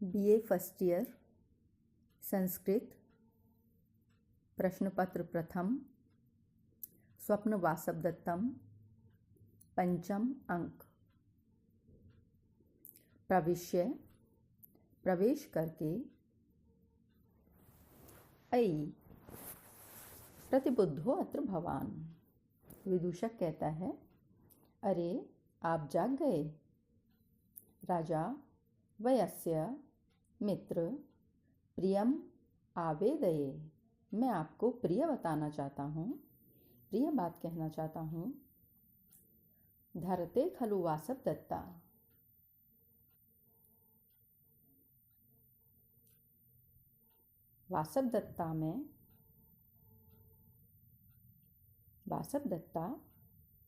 BA first year Sanskrit प्रश्नपत्र प्रथम स्वप्न वासवदत्तम पंचम अंक। प्रविश्य प्रवेश करके अयि प्रतिबुद्धो अत्र भवान। विदूषक कहता है, अरे आप जाग गए। राजा वयस्य मित्र प्रियम आवेदये, मैं आपको प्रिय बताना चाहता हूँ, प्रिय बात कहना चाहता हूँ। धरते खलु वासवदत्ता, वासवदत्ता में वासवदत्ता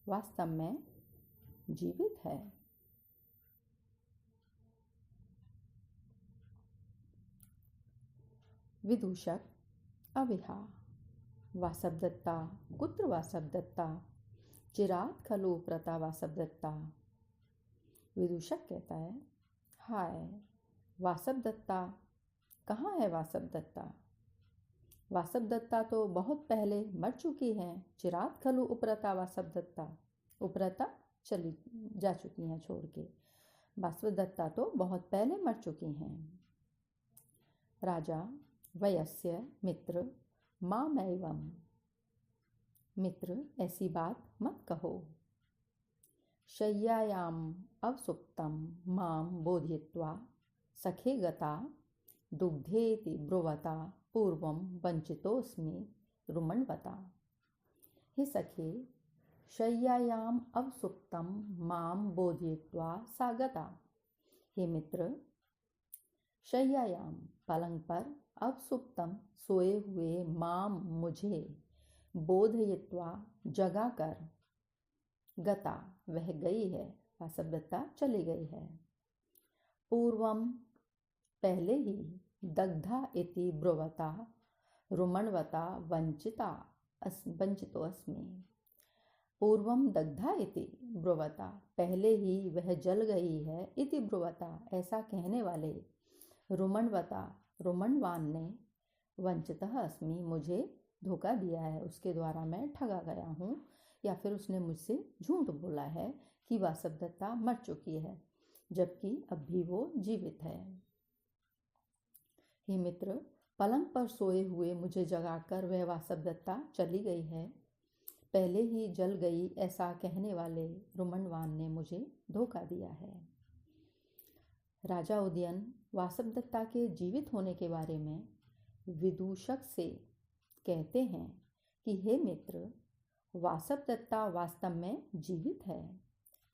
वास्तव में जीवित है। विदूषक अविहा वासवदत्ता कुत्र वासवदत्ता चिरात् खलु प्रता वासवदत्ता। विदूषक कहता है, हाय वासवदत्ता कहाँ है वासवदत्ता? वासवदत्ता तो बहुत पहले मर चुकी हैं। चिरात् खलु उपरता वासवदत्ता, उपरता चली जा चुकी हैं छोड़ के। वासवदत्ता तो बहुत पहले मर चुकी हैं। राजा वयस्य मित्र मामैवम, मित्र ऐसी बात मत कहो। शय्यायाम अवसुप्तम माम बोधयित्वा सखे गता दुग्धेति ब्रुवता पूर्वम वंचितोस्मि रुमण्वता। हे सखे, शय्यायाम अवसुप्तम माम बोधयित्वा सा गता। हे मित्र, शय्यायाम पलंग पर अवसुप्तम सोए हुए माम मुझे बोधयित्वा जगाकर गता वह गई है, वासवदत्ता चली गई है। पूर्वम पहले ही दग्धा इति ब्रुवता रुमण्वता वंचितो अस्मि। पूर्वम दग्धा इति ब्रुवता पहले ही वह जल गई है, इति ब्रुवता ऐसा कहने वाले, रुमण्वता रुमण्वान ने, वंचितः अस्मि मुझे धोखा दिया है, उसके द्वारा मैं ठगा गया हूँ, या फिर उसने मुझसे झूठ बोला है कि वासवदत्ता मर चुकी है, जबकि अब भी वो जीवित है। हे मित्र, पलंग पर सोए हुए मुझे जगाकर वह वासवदत्ता चली गई है, पहले ही जल गई ऐसा कहने वाले रुमण्वान ने मुझे धोखा दिया है। राजा उदयन वासवदत्ता के जीवित होने के बारे में विदूषक से कहते हैं कि हे मित्र, वासवदत्ता वास्तव में जीवित है,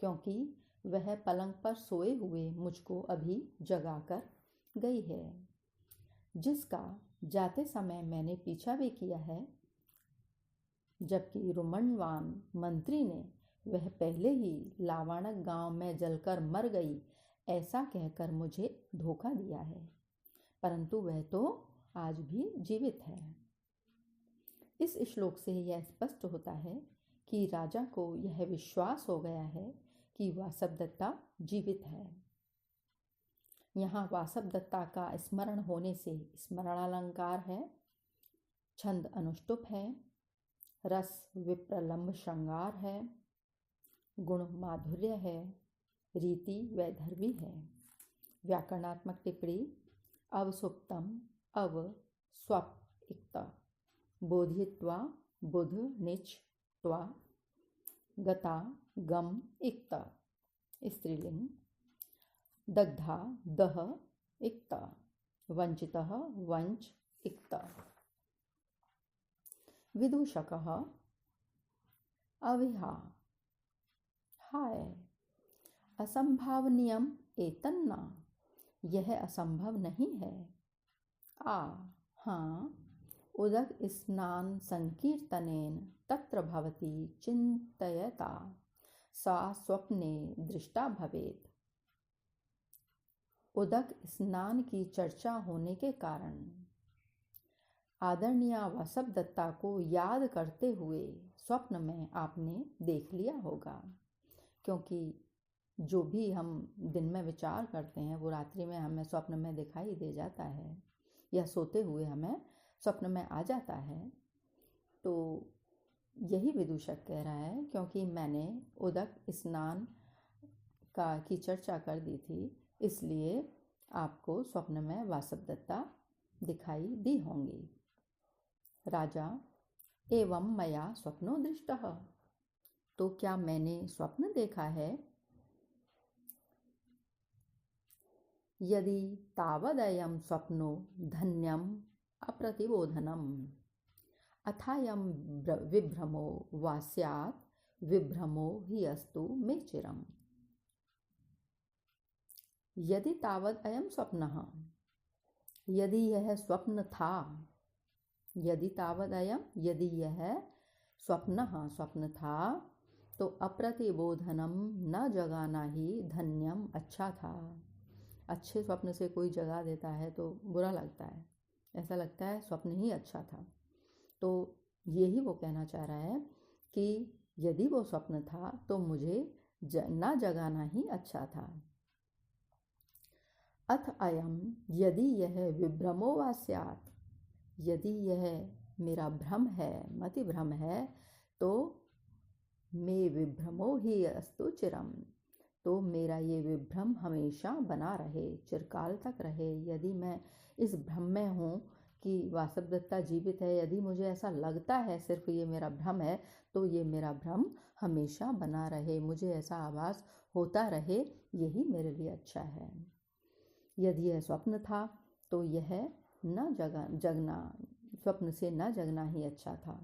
क्योंकि वह पलंग पर सोए हुए मुझको अभी जगाकर गई है, जिसका जाते समय मैंने पीछा भी किया है, जबकि रुमण्वान मंत्री ने वह पहले ही लावाणक गांव में जलकर मर गई ऐसा कहकर मुझे धोखा दिया है, परंतु वह तो आज भी जीवित है। इस श्लोक से यह स्पष्ट होता है कि राजा को यह विश्वास हो गया है कि वासवदत्ता जीवित है। यहाँ वासवदत्ता का स्मरण होने से स्मरणालंकार है, छंद अनुष्टुप है, रस विप्रलंब श्रृंगार है, गुण माधुर्य है, रीति वैधर्वी है। व्याकरणात्मक टिप्पणी अवसुप्तम अव स्वप इक्ता बोधित्वा बुध निच त्वा गता गम इक्ता स्त्रीलिंग दग्धा दह इक्ता वंचितः वंच इक्ता। विदूषकः अविहा हाय असंभावनीयम एतन्ना, यह असंभव नहीं है। हाँ उदक स्नान संकीर्तनेन तत्र भवती चिंतयता सा स्वप्ने दृष्टा भवेत्। उदक स्नान की चर्चा होने के कारण आदरणीय वासवदत्ता को याद करते हुए स्वप्न में आपने देख लिया होगा, क्योंकि जो भी हम दिन में विचार करते हैं वो रात्रि में हमें स्वप्न में दिखाई दे जाता है या सोते हुए हमें स्वप्न में आ जाता है। तो यही विदूषक कह रहा है, क्योंकि मैंने उदक स्नान की चर्चा कर दी थी, इसलिए आपको स्वप्न में वासवदत्ता दिखाई दी होंगी। राजा, एवं मया स्वप्नो दृष्टः, तो क्या मैंने स्वप्न देखा है? यदि तावदयं स्वप्नो धन्यम अप्रतिबोधनम अथायं विभ्रमो वा स्यात् विभ्रमो हि अस्तु मे चिरम्। यदि तावद अयम स्वप्नः, यदि यह स्वप्न था, यदि तावद अयम, यदि यह स्वप्न था, तो अप्रतिबोधनम न जगाना ही धन्यम अच्छा था। अच्छे स्वप्न से कोई जगा देता है तो बुरा लगता है, ऐसा लगता है स्वप्न ही अच्छा था। तो यही वो कहना चाह रहा है कि यदि वो स्वप्न था तो मुझे ना जगाना ही अच्छा था। अथ अयम, यदि यह विभ्रमो वा स्यात्, यदि यह मेरा भ्रम है, मति भ्रम है, तो मे विभ्रमो ही अस्तु चिरम, तो मेरा ये विभ्रम हमेशा बना रहे, चिरकाल तक रहे। यदि मैं इस भ्रम में हूँ कि वासवदत्ता जीवित है, यदि मुझे ऐसा लगता है सिर्फ ये मेरा भ्रम है, तो ये मेरा भ्रम हमेशा बना रहे, मुझे ऐसा आभास होता रहे, यही मेरे लिए अच्छा है। यदि यह स्वप्न था तो यह न जगना, स्वप्न से न जगना ही अच्छा था।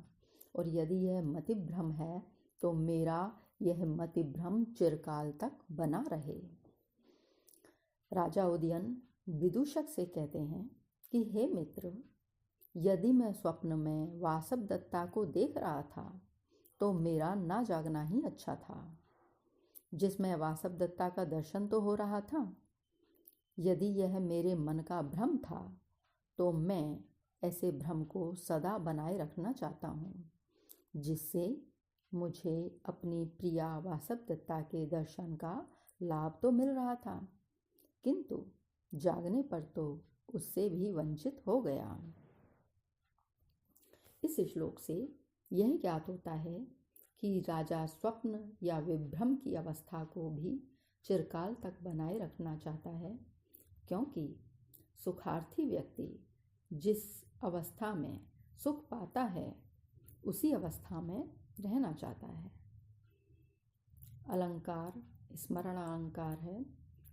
और यदि यह मतिभ्रम है तो मेरा यह मतिभ्रम चिरकाल तक बना रहे। राजा उदयन विदूषक से कहते हैं कि हे मित्र, यदि मैं स्वप्न में वासवदत्ता को देख रहा था तो मेरा ना जागना ही अच्छा था, जिसमें वासवदत्ता का दर्शन तो हो रहा था। यदि यह मेरे मन का भ्रम था तो मैं ऐसे भ्रम को सदा बनाए रखना चाहता हूँ, जिससे मुझे अपनी प्रिया वासवदत्ता के दर्शन का लाभ तो मिल रहा था, किंतु जागने पर तो उससे भी वंचित हो गया। इस श्लोक से यह ज्ञात होता है कि राजा स्वप्न या विभ्रम की अवस्था को भी चिरकाल तक बनाए रखना चाहता है, क्योंकि सुखार्थी व्यक्ति जिस अवस्था में सुख पाता है उसी अवस्था में रहना चाहता है। अलंकार स्मरणालंकार है,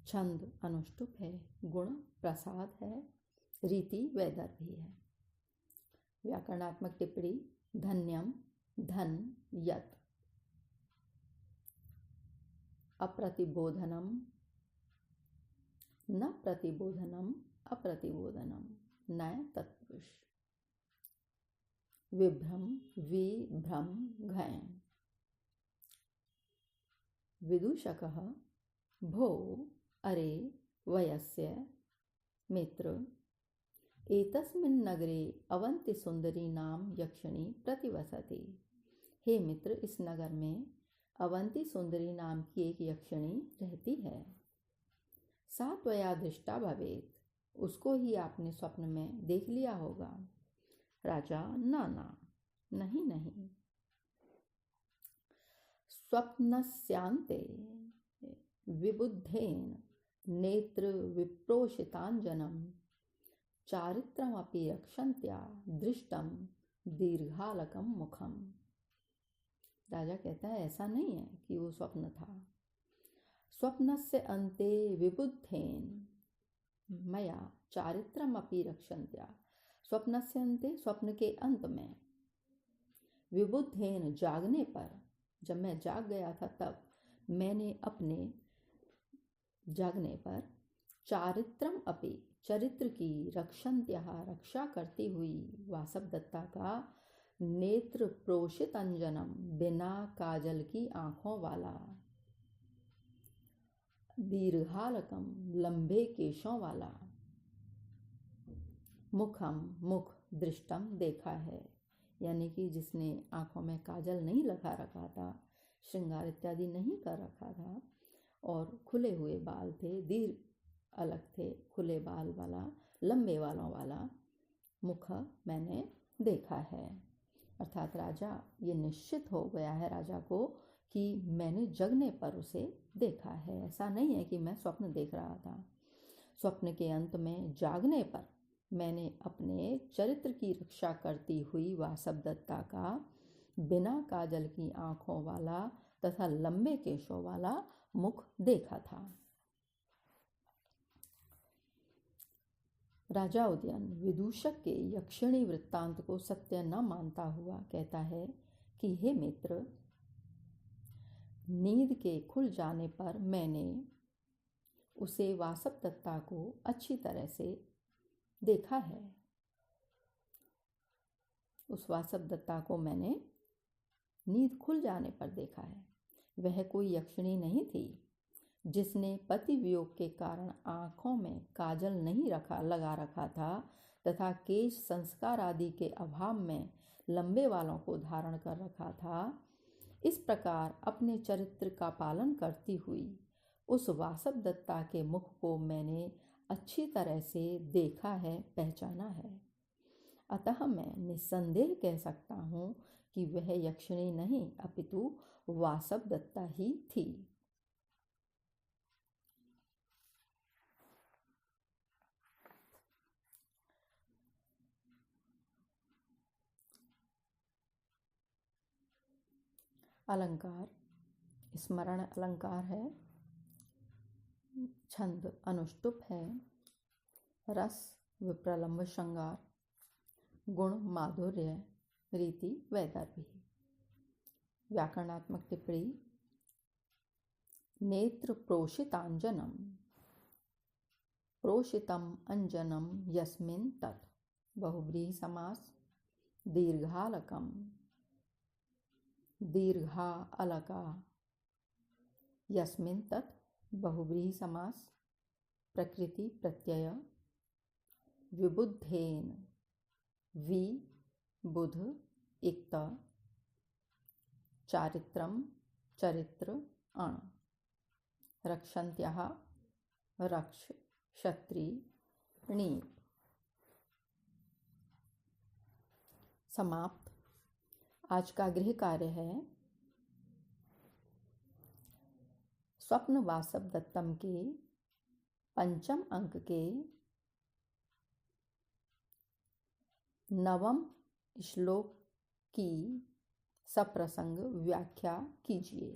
छंद अनुष्टुप है, गुण प्रसाद है, रीति वैदर्भी है। व्याकरणात्मक टिप्पणी, धन्यम धन यत, अप्रतिबोधनम न प्रतिबोधनम अप्रतिबोधनम, नय तत्पुरुष। विभ्रम विभ्रम घय। विदूषकः, भो अरे वयस्य मित्र, एतस्मिन् नगरे अवंति सुंदरी नाम यक्षिणी प्रतिवसति। हे मित्र, इस नगर में अवंती सुंदरी नाम की एक यक्षिणी रहती है। सा त्वया दृष्टा भवेत्, उसको ही आपने स्वप्न में देख लिया होगा। राजा, ना, नहीं नहीं। स्वप्नस्यान्ते विबुद्धेन नेत्र विप्रोषितांजनम चारित्रमपि रक्षन्त्या दृष्टम दीर्घालकम मुखम। राजा कहता है ऐसा नहीं है कि वो स्वप्न था। स्वप्नस्य अन्ते विबुद्धेन मया चारित्रमपि रक्षन्त्या, स्वप्नस्य अन्ते, स्वप्न के अंत में, विबुद्धेन जागने पर, जब मैं जाग गया था तब मैंने अपने जागने पर चारित्रम अपि, चरित्र की, रक्षन्त्या, रक्षा करती हुई वासवदत्ता का नेत्र प्रोषित अंजनम, बिना काजल की आंखों वाला, दीर्घालकम, लंबे केशों वाला, मुखम, मुख, दृष्टम, देखा है, यानी कि जिसने आंखों में काजल नहीं लगा रखा था, श्रृंगार इत्यादि नहीं कर रखा था, और खुले हुए बाल थे, दीर्घ अलग थे, खुले बाल वाला, लंबे बालों वाला मुख मैंने देखा है। अर्थात राजा, ये निश्चित हो गया है राजा को कि मैंने जगने पर उसे देखा है। ऐसा नहीं है कि मैं स्वप्न देख रहा था। स्वप्न के अंत में जागने पर मैंने अपने चरित्र की रक्षा करती हुई वासवदत्ता का बिना काजल की आंखों वाला तथा लंबे केशों वाला मुख देखा था। राजा उदयन विदूषक के यक्षिणी वृत्तांत को सत्य न मानता हुआ कहता है कि हे मित्र, नींद के खुल जाने पर मैंने उसे वासवदत्ता को अच्छी तरह से देखा है। उस वासवदत्ता को मैंने नींद खुल जाने पर देखा है। वह कोई यक्षिणी नहीं थी जिसने पति वियोग के कारण आंखों में काजल नहीं लगा रखा था तथा केश संस्कार आदि के अभाव में लंबे बालों को धारण कर रखा था। इस प्रकार अपने चरित्र का पालन करती हुई उस वासवदत्ता के मुख को मैंने अच्छी तरह से देखा है, पहचाना है। अतः मैं निस्संदेह कह सकता हूँ कि वह यक्षिणी नहीं अपितु वासवदत्ता ही थी। अलंकार, स्मरण अलंकार है, छंद अनुष्टुप है, रस विप्रलंब श्रृंगार, गुण माधुर्य, रीति वैदर्भी। व्याकरणात्मक टिप्पणी, नेत्र प्रोषितांजनम, प्रोषितम अंजनम यस्मिन् तत्, बहुव्रीहि समास, दीर्घालकम, दीर्घा अलका, यस्मिन् तत्, बहुव्रीहि समास, प्रकृति प्रत्यय, विबुद्धेन, वि बुध इक्त, चारित्रम चरित्र अण, रक्षन्त्यः रक्ष क्षत्रि णीप। समाप्त। आज का गृह कार्य है स्वप्न वासवदत्तम के पंचम अंक के 9वें श्लोक की सप्रसंग व्याख्या कीजिए।